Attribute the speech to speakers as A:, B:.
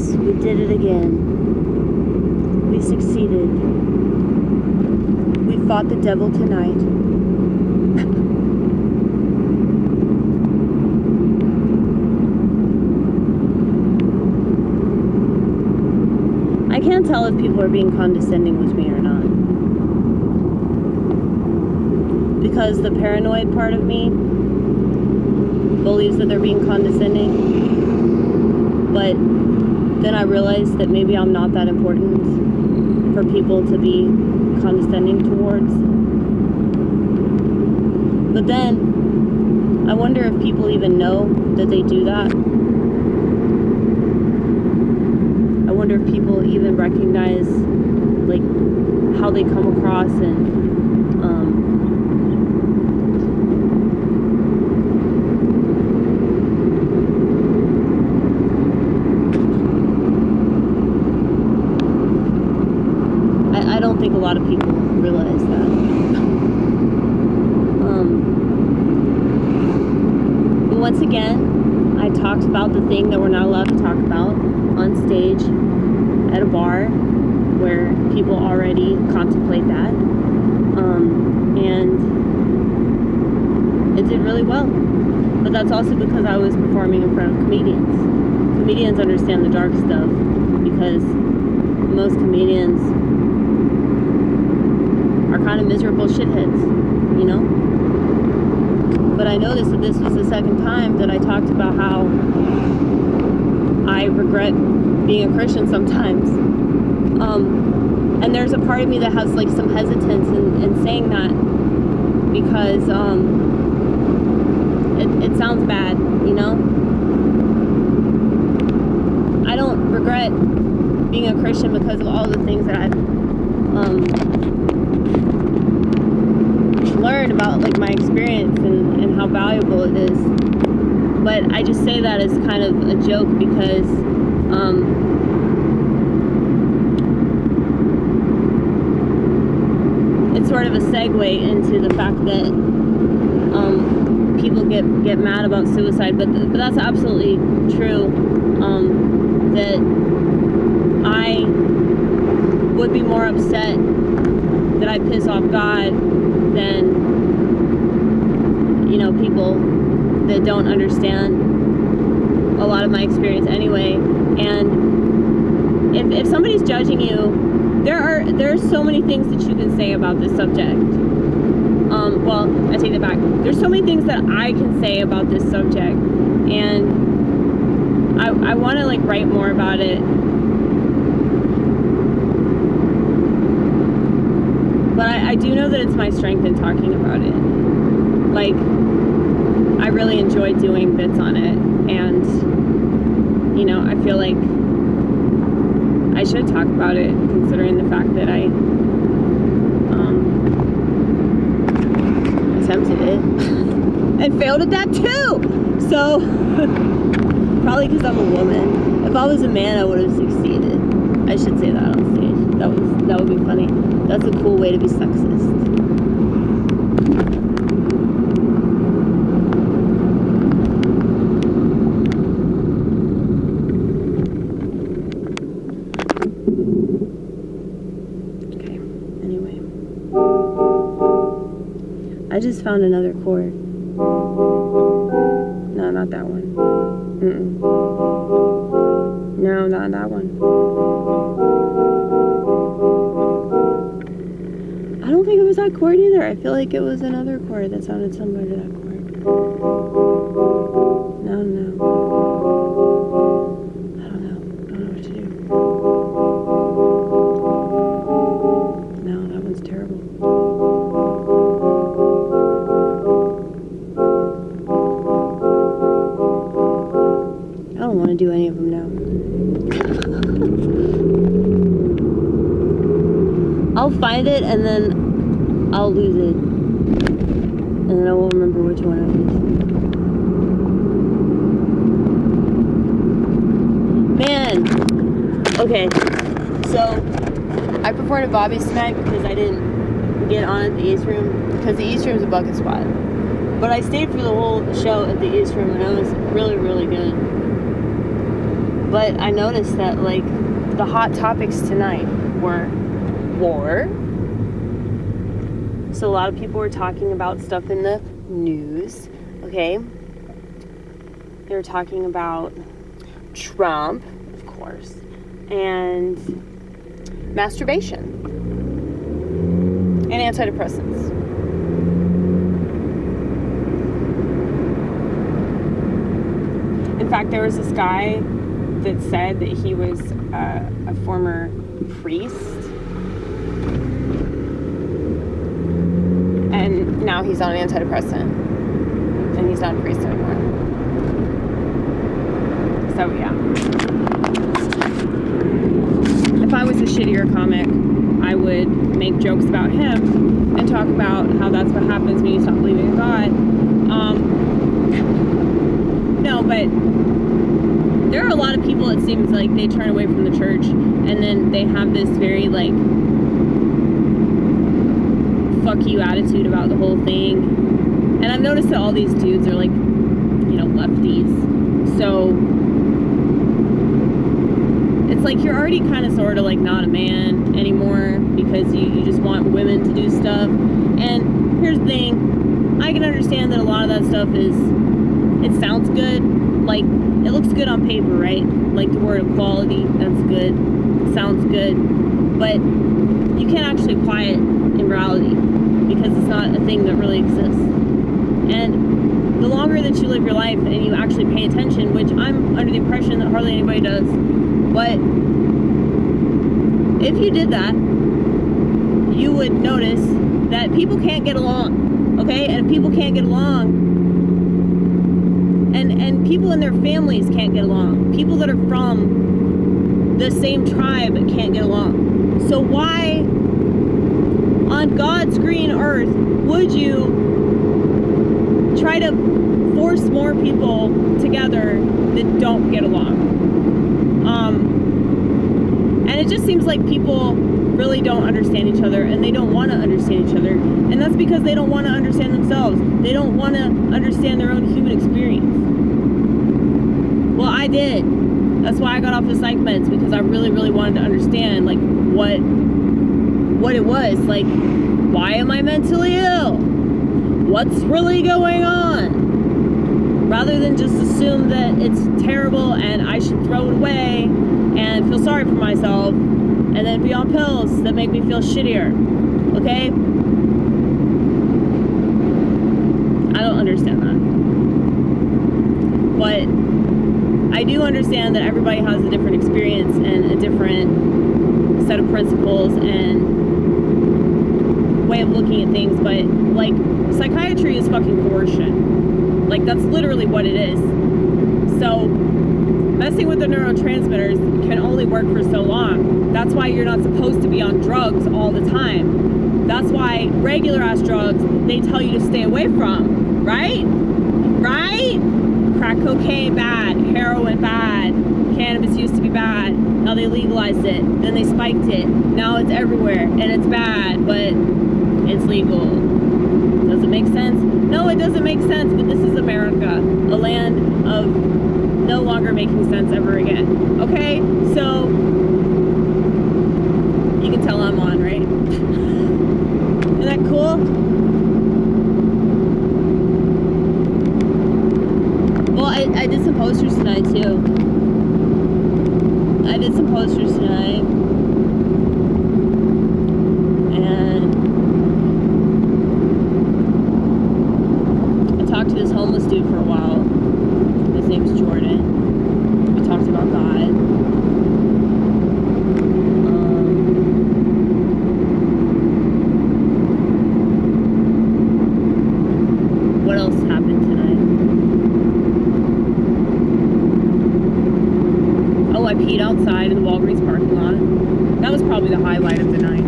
A: Yes, we did it again. We succeeded. We fought the devil tonight. I can't tell if people are being condescending with me or not. Because the paranoid part of me believes that they're being condescending. But then I realized that maybe I'm not that important for people to be condescending towards. But then I wonder if people even know that they do that. I wonder if people even recognize like how they come across and I don't think a lot of people realize that. But once again, I talked about the thing that we're not allowed to talk about on stage at a bar where people already contemplate that. And it did really well. But that's also because I was performing in front of comedians. Comedians understand the dark stuff because most comedians are kind of miserable shitheads, you know? But I noticed that this was the second time that I talked about how I regret being a Christian sometimes. And there's a part of me that has like some hesitance in saying that because it sounds bad, you know? I don't regret being a Christian because of all the things that I've learned about like my experience and how valuable it is. But I just say that as kind of a joke because it's sort of a segue into the fact that people get mad about suicide, but that's absolutely true. That I would be more upset that I piss off God than, you know, people that don't understand a lot of my experience anyway. And if somebody's judging you, there are so many things that you can say about this subject. Well, I take that back. There's so many things that I can say about this subject, and I want to like write more about it. But I do know that it's my strength in talking about it. Like, I really enjoy doing bits on it, and, you know, I feel like I should talk about it, considering the fact that I attempted it, and failed at that too! So, probably because I'm a woman. If I was a man, I would have succeeded. I should say that on stage. That would be funny. That's a cool way to be sexist. Okay, anyway. I just found another chord. No, not that one. No, not that one. I don't think it was that chord either. I feel like it was another chord that sounded similar to that chord. No. I don't know what to do. No, that one's terrible. I don't want to do any of them now. I'll find it and then I'll lose it. And then I won't remember which one it is. Man! Okay, so I performed at Bobby's tonight because I didn't get on at the East Room, because the East Room's a bucket spot. But I stayed for the whole show at the East Room and it was really, really good. But I noticed that, like, the hot topics tonight were war. So a lot of people were talking about stuff in the news, okay? They were talking about Trump, of course, and masturbation and antidepressants. In fact, there was this guy that said that he was a former priest, and now he's on an antidepressant, and he's not a priest anymore. So yeah, if I was a shittier comic, I would make jokes about him and talk about how that's what happens when you stop believing in God. No, but there are a lot of people, it seems like, they turn away from the church and then they have this very, like, fuck you attitude about the whole thing. And I've noticed that all these dudes are, like, you know, lefties. So it's like you're already kind of sort of like not a man anymore because you just want women to do stuff. And here's the thing, I can understand that a lot of that stuff is, it sounds good, like it looks good on paper, right? Like the word equality, that's good, it sounds good, but you can't actually apply it in reality because it's not a thing that really exists. And the longer that you live your life and you actually pay attention, which I'm under the impression that hardly anybody does, but if you did that, you would notice that people can't get along, okay? And if people can't get along, and people in their families can't get along, people that are from the same tribe can't get along. So why on God's green earth would you try to force more people together that don't get along? And it just seems like people really don't understand each other, and they don't want to understand each other, and that's because they don't want to understand themselves. They don't want to understand their own human experience. Well, I did. That's why I got off the psych meds, because I really, really wanted to understand, like, what it was. Like, why am I mentally ill? What's really going on? Rather than just assume that it's terrible and I should throw it away and feel sorry for myself and then be on pills that make me feel shittier. Okay? I don't understand that. But I do understand that everybody has a different experience and a different set of principles and way of looking at things, but like, psychiatry is fucking coercion. Like, that's literally what it is. So messing with the neurotransmitters can only work for so long. That's why you're not supposed to be on drugs all the time. That's why regular ass drugs they tell you to stay away from, right? Crack cocaine bad, heroin bad, cannabis used to be bad, now they legalized it, then they spiked it, now it's everywhere, and it's bad, but it's legal. Does it make sense? No, it doesn't make sense, but this is America, a land of no longer making sense ever again. Okay, so you can tell I'm on, right? Isn't that cool? Well, I did some posters tonight too. I did some posters tonight, and I talked to this homeless dude for a while. His name's Jordan. We talked about God. What else happened tonight? Oh, I peed outside in the Walgreens parking lot. That was probably the highlight of the night.